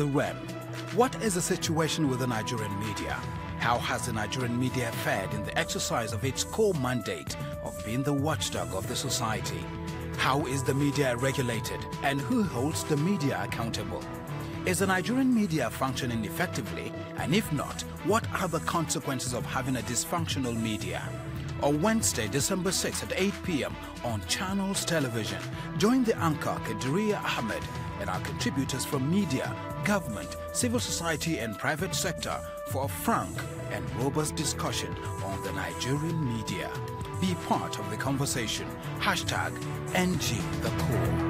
the REM. What is the situation with the Nigerian media? How has the Nigerian media fared in the exercise of its core mandate of being the watchdog of the society? How is the media regulated, and who holds the media accountable? Is the Nigerian media functioning effectively, and if not, what are the consequences of having a dysfunctional media? On Wednesday, December 6 at 8 p.m. on Channels Television, join the anchor Kadiriya Ahmed and our contributors from media, government, civil society and private sector for a frank and robust discussion on the Nigerian media. Be part of the conversation. Hashtag NG the Core.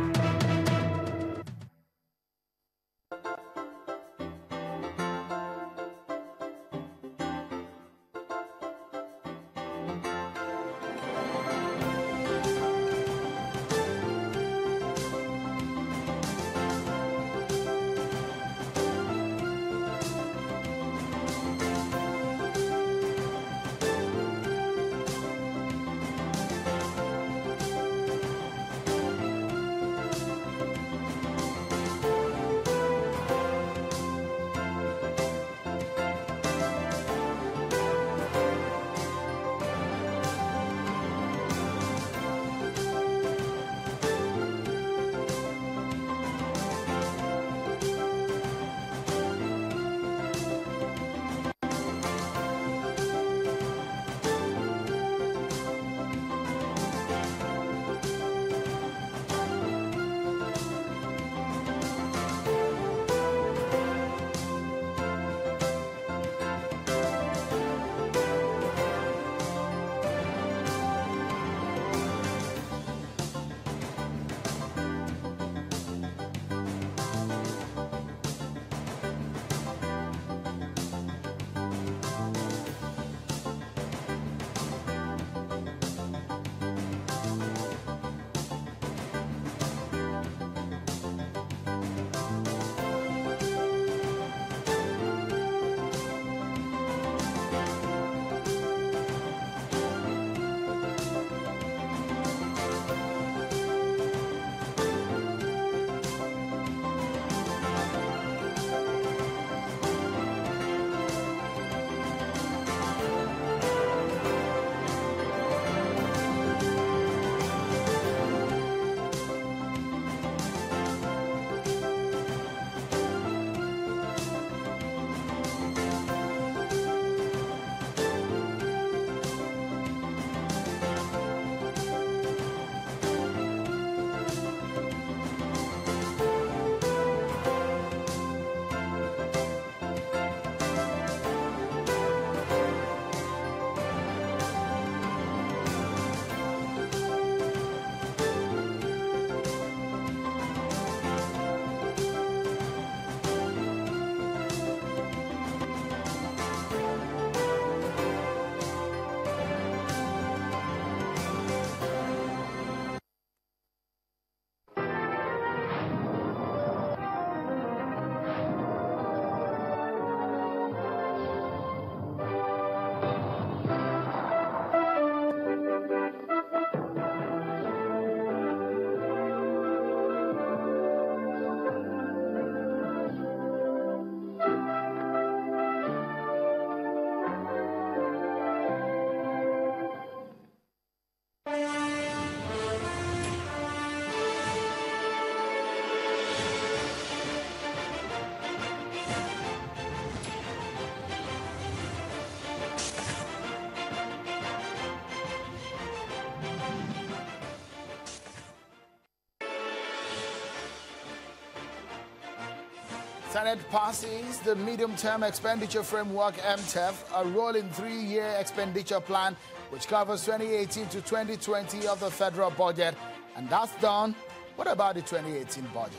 Senate passes the Medium-Term Expenditure Framework (MTEF), a rolling 3-year expenditure plan which covers 2018 to 2020 of the federal budget. And that's done. What about the 2018 budget?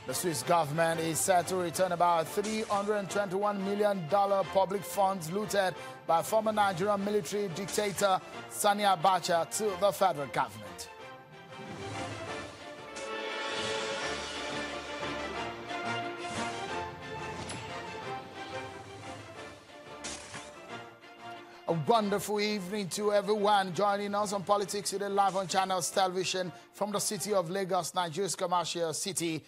The Swiss government is set to return about $321 million public funds looted by former Nigerian military dictator Sani Abacha to the federal government. A wonderful evening to everyone joining us on Politics Today live on Channels Television from the city of Lagos, Nigeria's commercial city.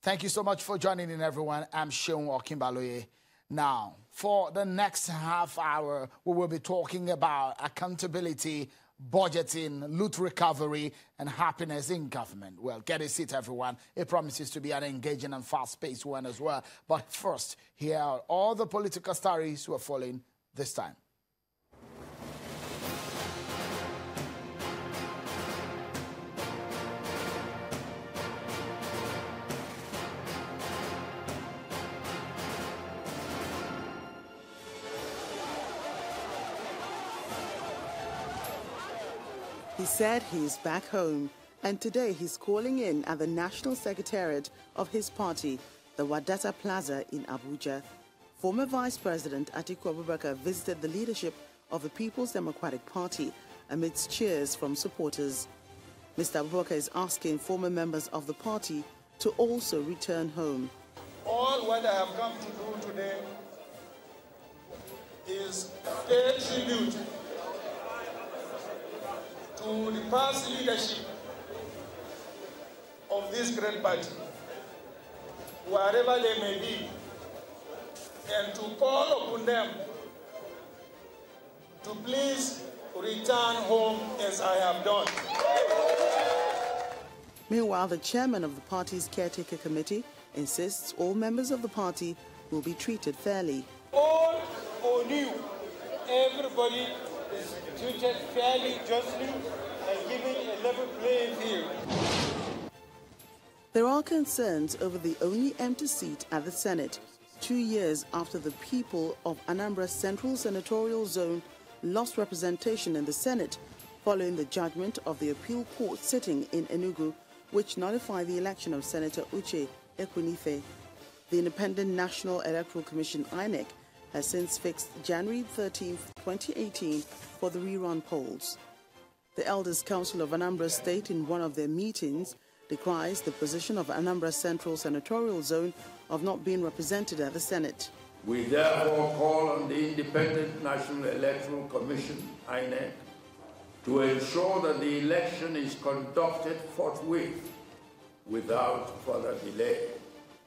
Thank you so much for joining in, everyone. I'm Seun Okinbaloye. Now, for the next half hour, we will be talking about accountability, budgeting, loot recovery, and happiness in government. Well, get a seat, everyone. It promises to be an engaging and fast-paced one as well. But first, here are all the political stories who are following this time. He said he is back home, and today he's calling in at the National Secretariat of his party, the Wadata Plaza in Abuja. Former Vice President Atiku Abubakar visited the leadership of the People's Democratic Party amidst cheers from supporters. Mr. Abubakar is asking former members of the party to also return home. All what I have come to do today is pay tribute to the past leadership of this great party, wherever they may be, and to call upon them to please return home as I have done. Meanwhile, the chairman of the party's caretaker committee insists all members of the party will be treated fairly. All or new, everybody is treated fairly, justly, and given a level playing field. There are concerns over the only empty seat at the Senate, 2 years after the people of Anambra Central Senatorial Zone lost representation in the Senate following the judgment of the appeal court sitting in Enugu, which nullified the election of Senator Uche Ekwunife. The Independent National Electoral Commission, INEC, has since fixed January 13, 2018 for the rerun polls. The Elders Council of Anambra State, in one of their meetings, decries the position of Anambra Central Senatorial Zone of not being represented at the Senate. We therefore call on the Independent National Electoral Commission, INEC, to ensure that the election is conducted forthwith without further delay.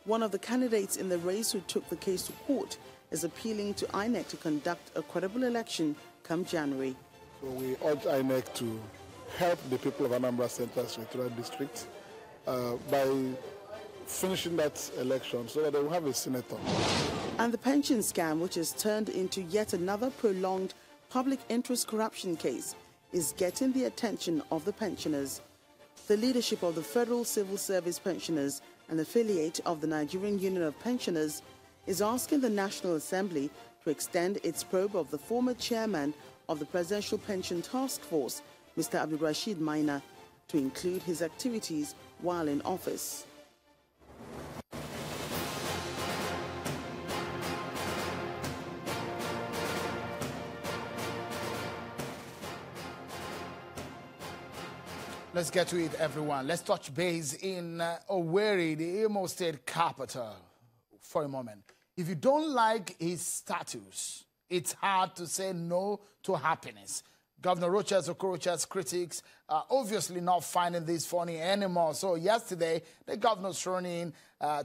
One of the candidates in the race who took the case to court is appealing to INEC to conduct a credible election come January. So we urge INEC to help the people of Anambra Central Senatorial District by finishing that election so that they will have a senator. And the pension scam, which has turned into yet another prolonged public interest corruption case, is getting the attention of the pensioners. The leadership of the Federal Civil Service Pensioners, an affiliate of the Nigerian Union of Pensioners, is asking the National Assembly to extend its probe of the former chairman of the Presidential Pension Task Force, Mr. Abdulrasheed Maina, to include his activities while in office. Let's get to it, everyone. Let's touch base in Owerri, the Imo State capital, for a moment. If you don't like his status, it's hard to say no to happiness. Governor Rochas Okorocha's critics are obviously not finding this funny anymore. So yesterday, the governor sworn in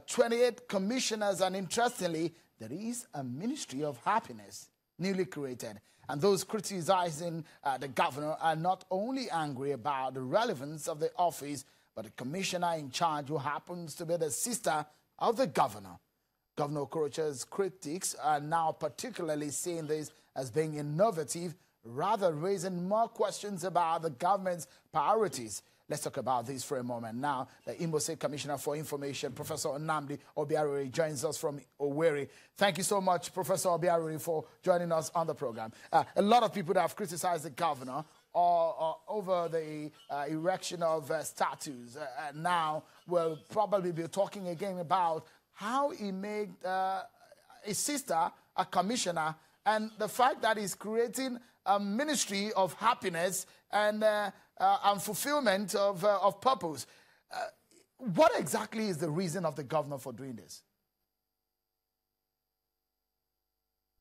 28 commissioners, and interestingly, there is a Ministry of Happiness newly created. And those criticizing the governor are not only angry about the relevance of the office, but the commissioner in charge, who happens to be the sister of the governor. Governor Okorocha's critics are now particularly seeing this as being innovative, rather raising more questions about the government's priorities. Let's talk about this for a moment. Now, the Imo State Commissioner for Information, Professor Nnamdi Obiariri, joins us from Owerri. Thank you so much, Professor Obiariri, for joining us on the program. A lot of people that have criticized the governor over the erection of statues now will probably be talking again about how he made his sister a commissioner, and the fact that he's creating a Ministry of Happiness and fulfillment of purpose. What exactly is the reason of the governor for doing this?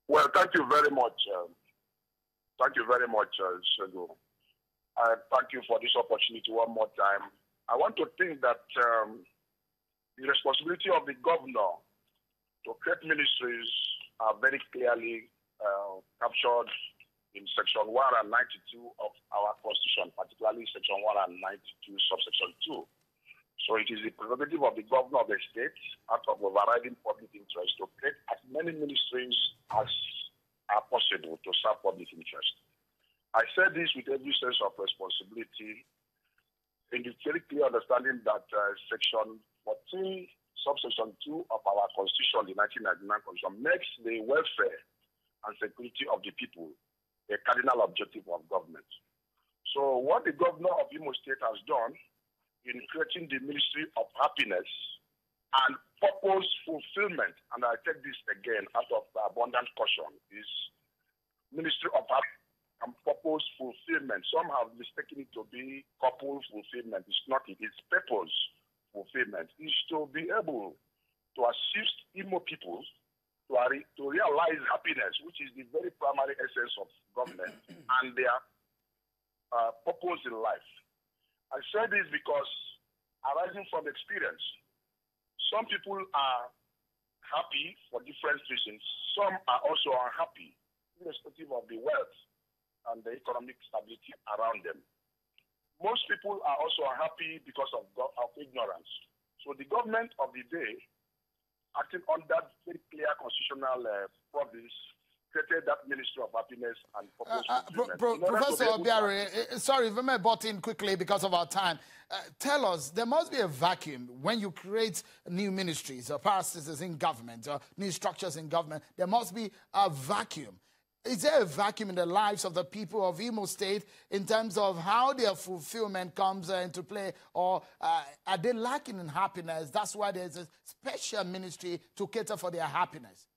Well, thank you very much. Thank you very much, Sego. Thank you for this opportunity one more time. I want to think that the responsibility of the governor to create ministries are very clearly captured in Section 192 of our Constitution, particularly Section 192, subsection 2. So it is the prerogative of the governor of the state, out of overriding public interest, to create as many ministries as are possible to serve public interest. I said this with every sense of responsibility, in the very clear understanding that Section 14, subsection 2 of our Constitution, the 1999 Constitution, makes the welfare and security of the people a cardinal objective of government. So what the governor of Imo State has done in creating the Ministry of Happiness and Purpose Fulfillment, and I take this again out of abundant caution, is Ministry of Happiness and Purpose Fulfillment. Some have mistaken it to be couple fulfillment. It's not it. It's purpose fulfillment. It's to be able to assist Imo people to realize happiness, which is the very primary essence of government and their purpose in life. I say this because, arising from experience, some people are happy for different reasons. Some are also unhappy, irrespective of the wealth and the economic stability around them. Most people are also unhappy because of ignorance. So the government of the day, acting on that very clear constitutional province, created that Ministry of Happiness and Purpose. Professor Obiare, sorry, if I may butt in quickly because of our time. Tell us, there must be a vacuum when you create new ministries or parastates in government or new structures in government. There must be a vacuum. Is there a vacuum in the lives of the people of Imo State in terms of how their fulfillment comes into play, or are they lacking in happiness? That's why there's a special ministry to cater for their happiness.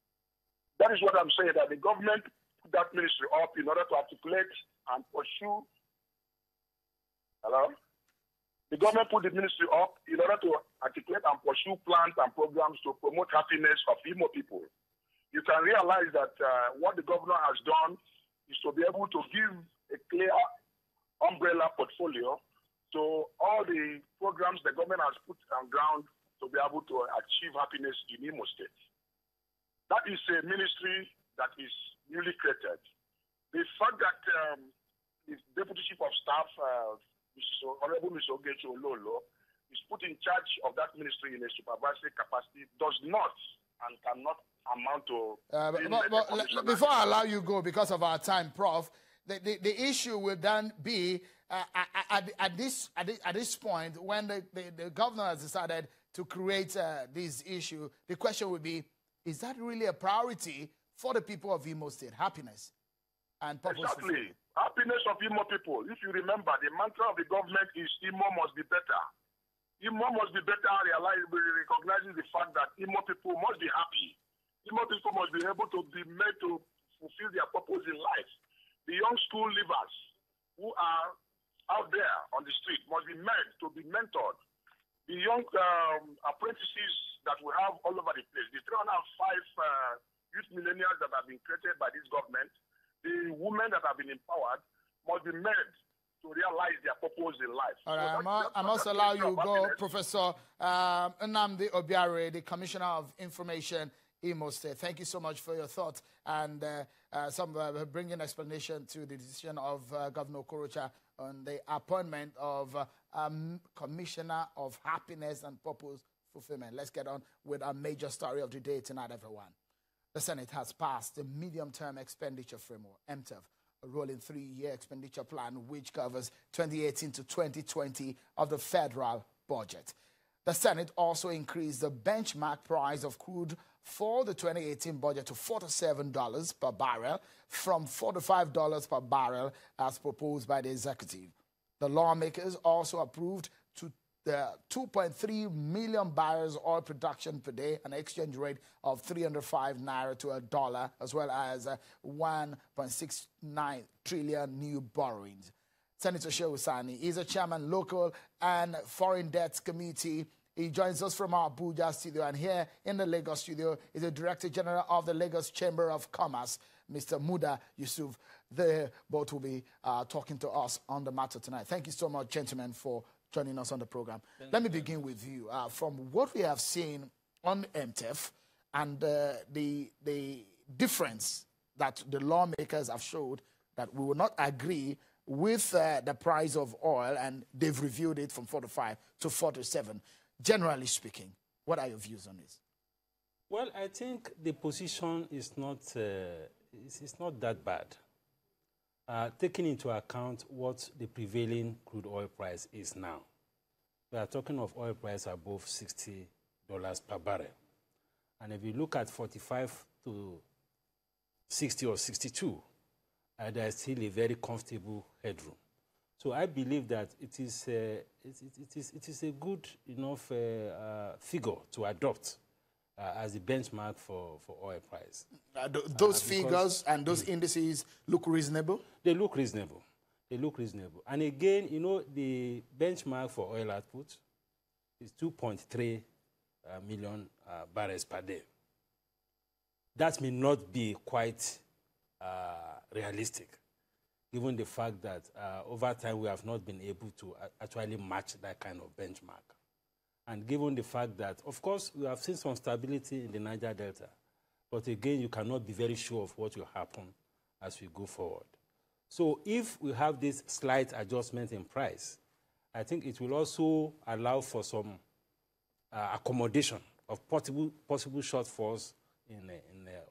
That is what I'm saying, that the government put that ministry up in order to articulate and pursue. Hello? The government put the ministry up in order to articulate and pursue plans and programs to promote happiness of Imo people. You can realize that what the governor has done is to be able to give a clear umbrella portfolio to all the programs the government has put on ground to be able to achieve happiness in Imo State. That is a ministry that is newly created. The fact that the Deputy Chief of Staff, Honorable Mr. Ogechi Ololo, is put in charge of that ministry in a supervisory capacity does not and cannot amount to... before I allow you go, because of our time, Prof, the issue will then be, at this point, when the governor has decided to create this issue, the question would be, is that really a priority for the people of Imo State? Happiness and purpose. Exactly. Happiness of Imo people. If you remember, the mantra of the government is Imo must be better. Imo must be better, recognizing the fact that Imo people must be happy. Imo people must be able to be made to fulfill their purpose in life. The young school leavers who are out there on the street must be made to be mentored. The young apprentices that we have all over the place, the 305 youth millennials that have been created by this government, the women that have been empowered, must be made to realize their purpose in life. All right, I must allow you go, Professor Nnamdi Obiare, the Commissioner of Information, Imo State. Thank you so much for your thoughts and bringing explanation to the decision of Governor Okorocha on the appointment of Commissioner of Happiness and Purpose Fulfillment. Let's get on with our major story of the day tonight, everyone. The Senate has passed the Medium-Term Expenditure Framework, MTEF, a rolling 3-year expenditure plan which covers 2018 to 2020 of the federal budget. The Senate also increased the benchmark price of crude for the 2018 budget to $47 per barrel from $45 per barrel as proposed by the executive. The lawmakers also approved the 2.3 million barrels oil production per day, an exchange rate of 305 naira to $1, as well as 1.69 trillion new borrowings. Senator Shehu Sani is a chairman, local and foreign debts committee. He joins us from our Abuja studio, and here in the Lagos studio is the Director General of the Lagos Chamber of Commerce, Mr. Muda Yusuf. They both will be talking to us on the matter tonight. Thank you so much, gentlemen, for joining us on the program. Let me begin with you. From what we have seen on MTF and the difference that the lawmakers have showed that we will not agree with the price of oil, and they've reviewed it from 45 to 47. Generally speaking, what are your views on this? Well, I think the position is not that bad. Taking into account what the prevailing crude oil price is now. We are talking of oil price above $60 per barrel. And if you look at 45 to 60 or 62, there is still a very comfortable headroom. So I believe that it is a good enough figure to adopt as a benchmark for oil price. Those figures and those indices look reasonable? They look reasonable. They look reasonable. And again, you know, the benchmark for oil output is 2.3 million barrels per day. That may not be quite realistic, given the fact that over time we have not been able to actually match that kind of benchmark. And given the fact that, of course, we have seen some stability in the Niger Delta, but again, you cannot be very sure of what will happen as we go forward. So if we have this slight adjustment in price, I think it will also allow for some accommodation of possible shortfalls in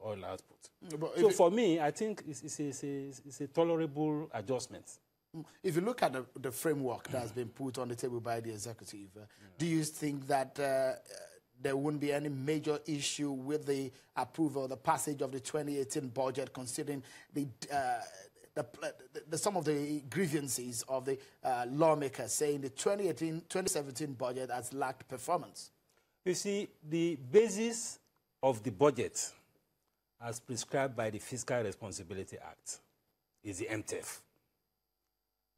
oil output. So for me, I think it's a tolerable adjustment. If you look at the framework that's been put on the table by the executive, do you think that there wouldn't be any major issue with the approval, the passage of the 2018 budget, considering some of the grievances of the lawmakers saying the 2017 budget has lacked performance? You see, the basis of the budget as prescribed by the Fiscal Responsibility Act is the MTF.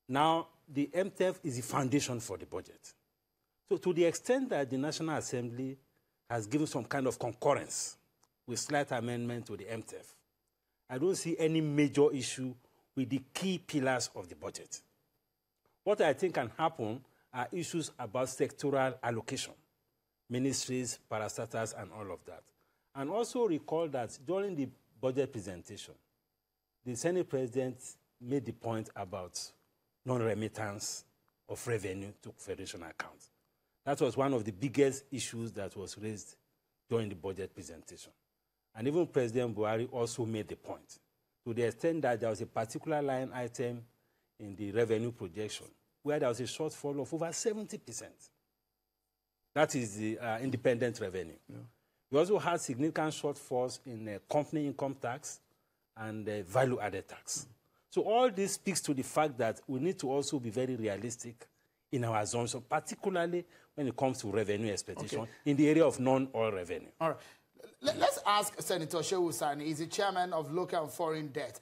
Now, the MTF is the foundation for the budget. So to the extent that the National Assembly has given some kind of concurrence with slight amendment to the MTF, I don't see any major issue with the key pillars of the budget. What I think can happen are issues about sectoral allocation, ministries, parastatals, and all of that. And also recall that during the budget presentation, the Senate President made the point about non-remittance of revenue to federation accounts. That was one of the biggest issues that was raised during the budget presentation. And even President Buhari also made the point, to the extent that there was a particular line item in the revenue projection where there was a shortfall of over 70%. That is the independent revenue. Yeah. We also had significant shortfalls in company income tax and value-added tax. So all this speaks to the fact that we need to also be very realistic in our assumption, particularly when it comes to revenue expectation in the area of non-oil revenue. All right. Let's ask Senator Shehu Sani. He's the chairman of Local and Foreign Debt.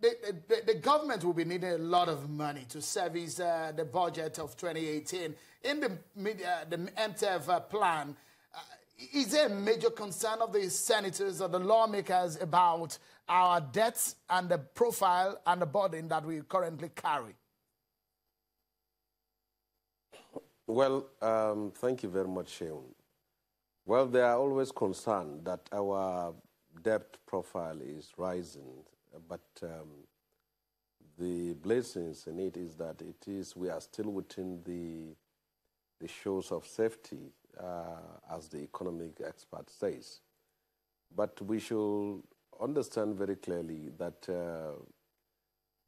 The government will be needing a lot of money to service the budget of 2018. In the MTF plan, is there a major concern of the senators or the lawmakers about our debts and the profile and the burden that we currently carry? Well, thank you very much, Shehu. Well, they are always concerned that our debt profile is rising, but the blessings in it is that we are still within the shows of safety, as the economic expert says. But we should understand very clearly that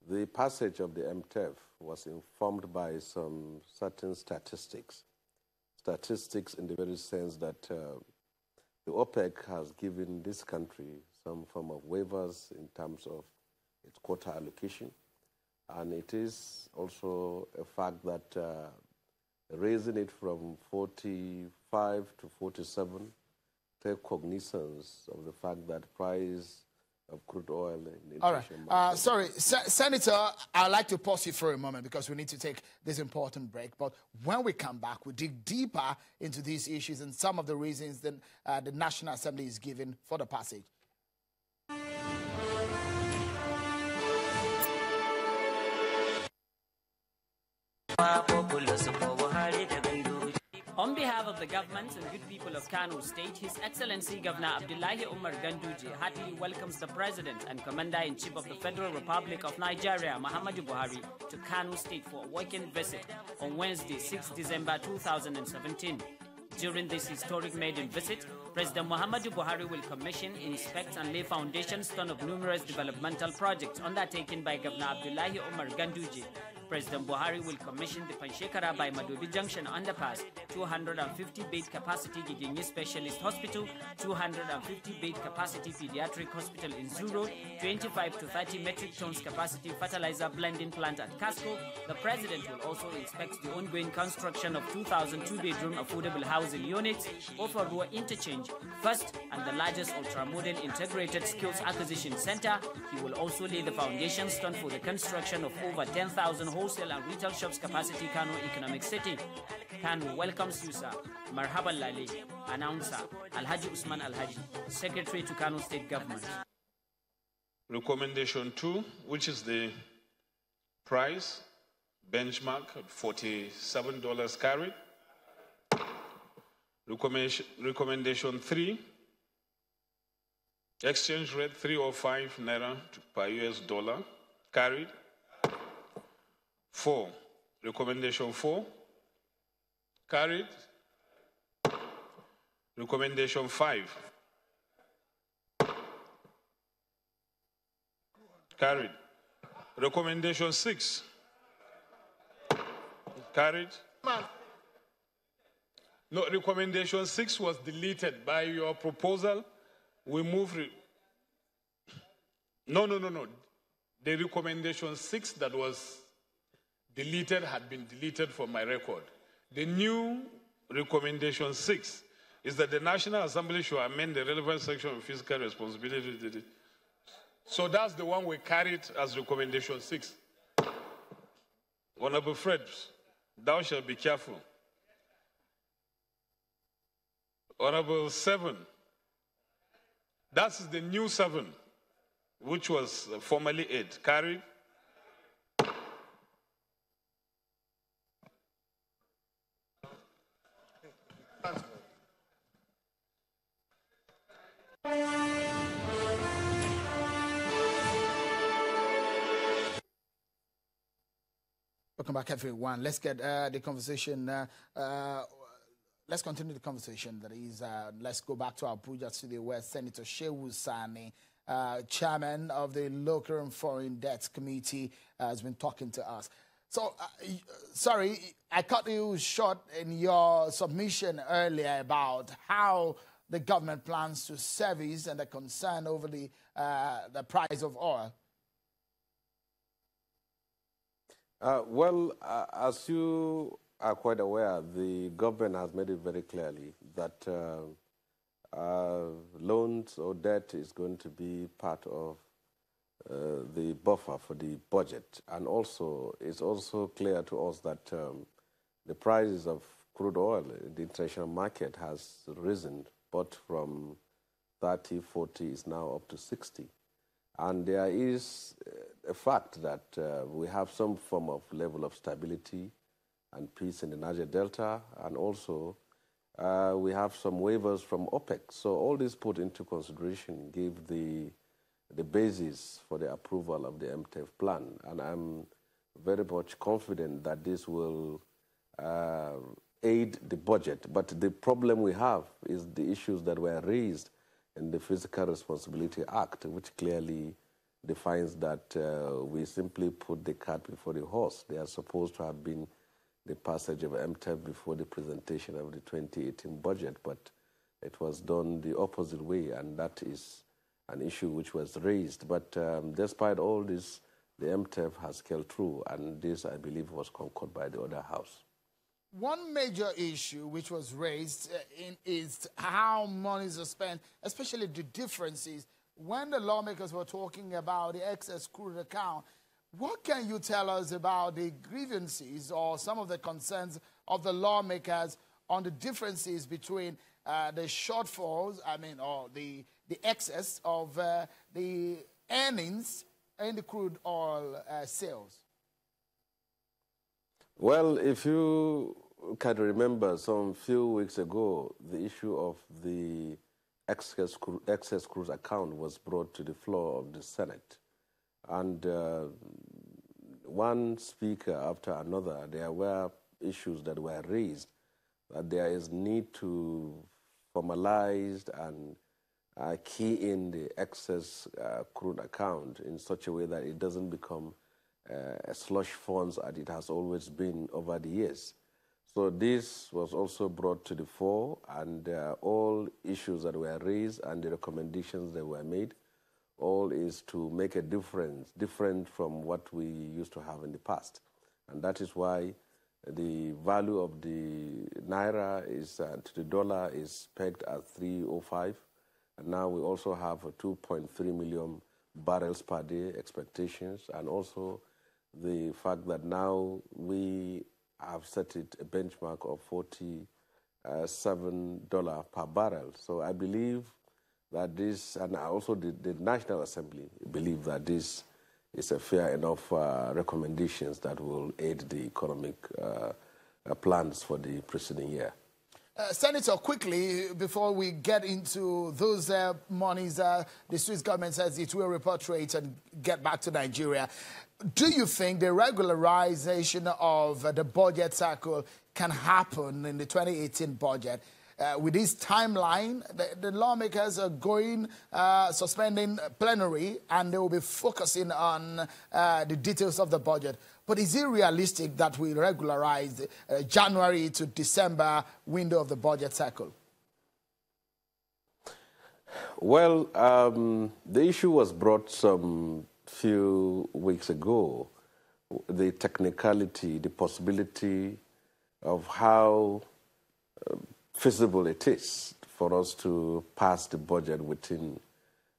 the passage of the MTF was informed by some certain statistics. Statistics in the very sense that the OPEC has given this country some form of waivers in terms of its quota allocation. And it is also a fact that raising it from 45 to 47 take cognizance of the fact that price of crude oil in the international market. Sorry, Senator, I'd like to pause you for a moment because we need to take this important break. But when we come back, we'll dig deeper into these issues and some of the reasons that the National Assembly is giving for the passage. On behalf of the government and good people of Kano State, His Excellency Governor Abdullahi Umar Ganduje heartily welcomes the President and Commander-in-Chief of the Federal Republic of Nigeria, Muhammadu Buhari, to Kano State for a working visit on Wednesday, 6 December 2017. During this historic maiden visit, President Muhammadu Buhari will commission, inspect and lay foundation stone of numerous developmental projects undertaken by Governor Abdullahi Umar Ganduje. President Buhari will commission the Panshekara by Madobi Junction underpass, 250-bed capacity Giginyi Specialist Hospital, 250-bed capacity Pediatric Hospital in Zuro, 25 to 30 metric tons capacity fertilizer blending plant at Casco. The President will also inspect the ongoing construction of 2,000 two-bedroom affordable housing units, Ofarua Interchange, first and the largest ultra-modern integrated skills acquisition center. He will also lay the foundation stone for the construction of over 10,000 wholesale and retail shops capacity Kano Economic City. Kano welcomes you, sir. Marhaban Lale, announcer Alhaji Usman Alhaji, Secretary to Kano State Government. Recommendation 2, which is the price benchmark at $47 carried. Recommendation 3, exchange rate 305 naira per US dollar carried. 4, recommendation 4 carried. Recommendation 5 carried. Recommendation 6 carried. No, recommendation 6 was deleted by your proposal. We move. No. The recommendation 6 that was deleted had been deleted from my record. The new recommendation 6 is that the National Assembly should amend the relevant section of fiscal responsibility. So that's the one we carried as recommendation 6. Honorable Fred, thou shalt be careful. Honorable 7, that's the new 7, which was formerly 8, carried. Welcome back, everyone. Let's get the conversation. Let's continue the conversation. That is, let's go back to Abuja studio where Senator Shehu Sani, chairman of the Local and Foreign Debts Committee, has been talking to us. So, sorry, I cut you short in your submission earlier about how the government plans to service and the concern over the price of oil. As you are quite aware, the government has made it very clearly that loans or debt is going to be part of the buffer for the budget. And also, it's also clear to us that the prices of crude oil in the international market has risen, but from 30, 40 is now up to 60. And there is a fact that we have some form of level of stability and peace in the Niger Delta, and also we have some waivers from OPEC. So all this put into consideration gave the basis for the approval of the MTEF plan. And I'm very much confident that this will aid the budget. But the problem we have is the issues that were raised in the Fiscal Responsibility Act, which clearly defines that we simply put the cart before the horse. They are supposed to have been the passage of MTEF before the presentation of the 2018 budget, but it was done the opposite way, and that is an issue which was raised. But despite all this, the MTEF has scaled through, and this, I believe, was concurred by the other house. One major issue which was raised is how monies are spent, especially the differences. When the lawmakers were talking about the excess crude account, what can you tell us about the grievances or some of the concerns of the lawmakers on the differences between the shortfalls, or the excess of the earnings in the crude oil sales? Well, if you can remember, some few weeks ago, the issue of the excess cruise account was brought to the floor of the Senate. And one speaker after another, there were issues that were raised, that there is need to formalize and key in the excess crude account in such a way that it doesn't become a slush funds as it has always been over the years. So this was also brought to the fore, and all issues that were raised and the recommendations that were made, all is to make a difference, different from what we used to have in the past. And that is why the value of the naira is to the dollar is pegged at 305. And now we also have a 2.3 million barrels per day expectations, and also the fact that now we have set it a benchmark of $47 per barrel. So I believe that this, and also the National Assembly believe that this is a fair enough recommendations that will aid the economic plans for the preceding year. Senator, quickly, before we get into those monies, the Swiss government says it will repatriate and get back to Nigeria. Do you think the regularization of the budget cycle can happen in the 2018 budget? With this timeline, the lawmakers are going, suspending plenary, and they will be focusing on the details of the budget. But is it realistic that we regularize January to December window of the budget cycle? Well, the issue was brought some few weeks ago, the technicality, the possibility of how feasible it is for us to pass the budget within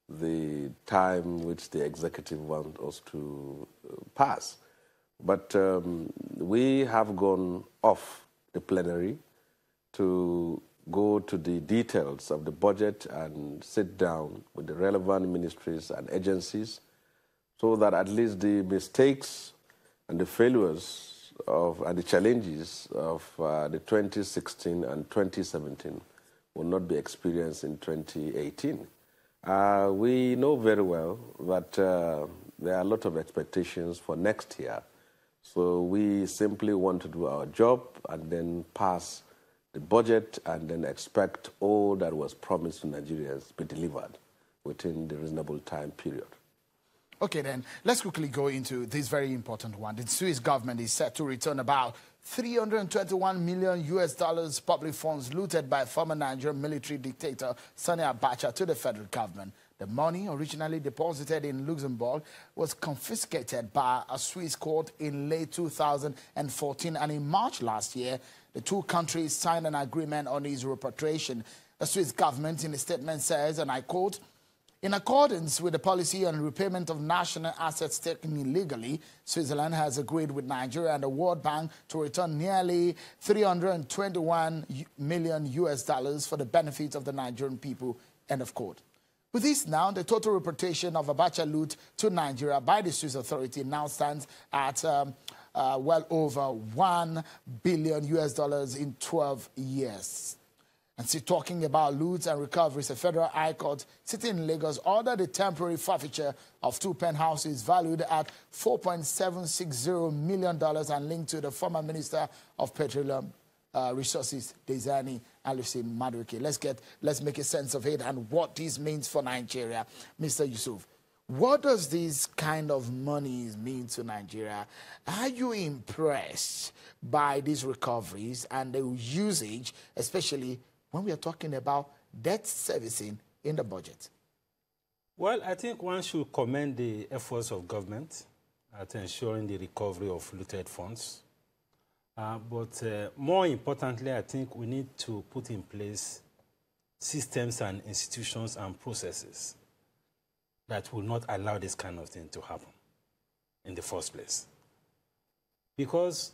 the time which the executive wants us to pass. But we have gone off the plenary to go to the details of the budget and sit down with the relevant ministries and agencies so that at least the mistakes and the failures and the challenges of the 2016 and 2017 will not be experienced in 2018. We know very well that there are a lot of expectations for next year. So we simply want to do our job and then pass the budget and then expect all that was promised to Nigerians be delivered within the reasonable time period. Okay, then, let's quickly go into this very important one. The Swiss government is set to return about $321 million public funds looted by former Nigerian military dictator Sani Abacha to the federal government. The money, originally deposited in Luxembourg, was confiscated by a Swiss court in late 2014, and in March last year, the two countries signed an agreement on its repatriation. The Swiss government, in a statement, says, and I quote, "In accordance with the policy on repayment of national assets taken illegally, Switzerland has agreed with Nigeria and the World Bank to return nearly $321 million for the benefit of the Nigerian people," end of quote. With this now, the total repatriation of Abacha loot to Nigeria by the Swiss authority now stands at well over $1 billion in 12 years. And still talking about loot and recoveries, a federal high court sitting in Lagos ordered the temporary forfeiture of two penthouses valued at $4.760 million and linked to the former Minister of Petroleum Resources, Desani Alusin Madueke. Let's make a sense of it and what this means for Nigeria. Mr. Yusuf, what does this kind of money mean to Nigeria? Are you impressed by these recoveries and the usage, especially when we are talking about debt servicing in the budget? Well, I think one should commend the efforts of government at ensuring the recovery of looted funds. But more importantly, I think we need to put in place systems and institutions and processes that will not allow this kind of thing to happen in the first place. Because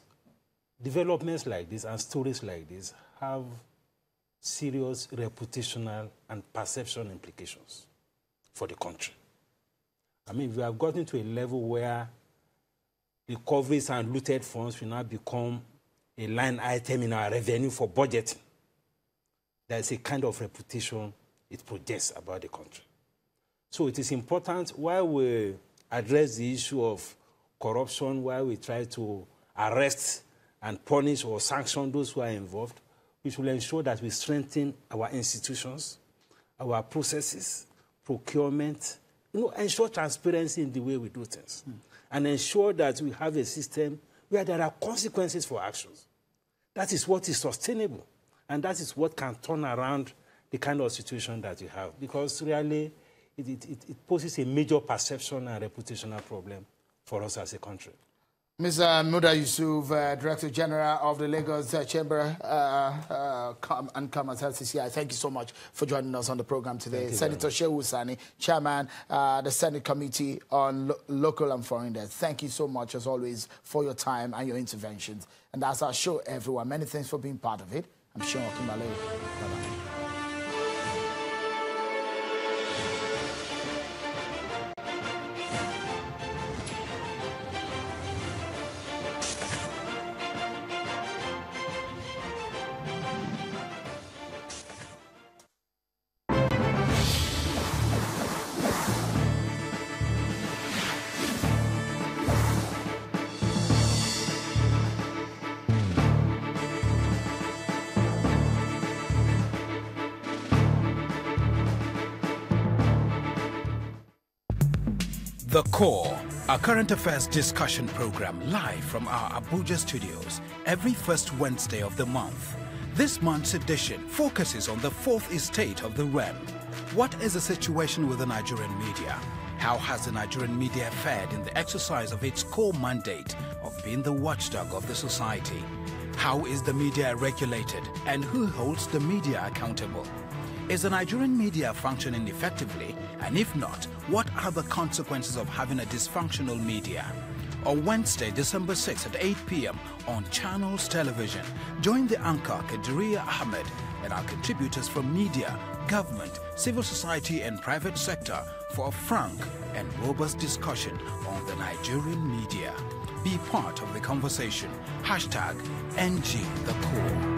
developments like this and stories like this have serious reputational and perception implications for the country. I mean, we have gotten to a level where recoveries and looted funds will now become a line item in our revenue for budgeting. There's a kind of reputation it projects about the country. So it is important while we address the issue of corruption, while we try to arrest and punish or sanction those who are involved, we should ensure that we strengthen our institutions, our processes, procurement, ensure transparency in the way we do things, and ensure that we have a system where there are consequences for actions. That is what is sustainable, and that is what can turn around the kind of situation that we have, because really it poses a major perception and reputational problem for us as a country. Mr. Muda Yusuf, Director General of the Lagos Chamber and Commerce LCCI, thank you so much for joining us on the program today. Senator Shehu Sani, Chairman, the Senate Committee on Local and Foreign Debt. Thank you so much, as always, for your time and your interventions. And that's our show, everyone. Many thanks for being part of it. I'm Sean Okimale. Bye-bye. The Core, a current affairs discussion program live from our Abuja studios every first Wednesday of the month. This month's edition focuses on the fourth estate of the realm. What is the situation with the Nigerian media? How has the Nigerian media fared in the exercise of its core mandate of being the watchdog of the society? How is the media regulated, and who holds the media accountable? Is the Nigerian media functioning effectively? And if not, what are the consequences of having a dysfunctional media? On Wednesday, December 6th at 8 p.m. on Channels Television, join the anchor Kadiriya Ahmed and our contributors from media, government, civil society and private sector for a frank and robust discussion on the Nigerian media. Be part of the conversation. #NG The Core.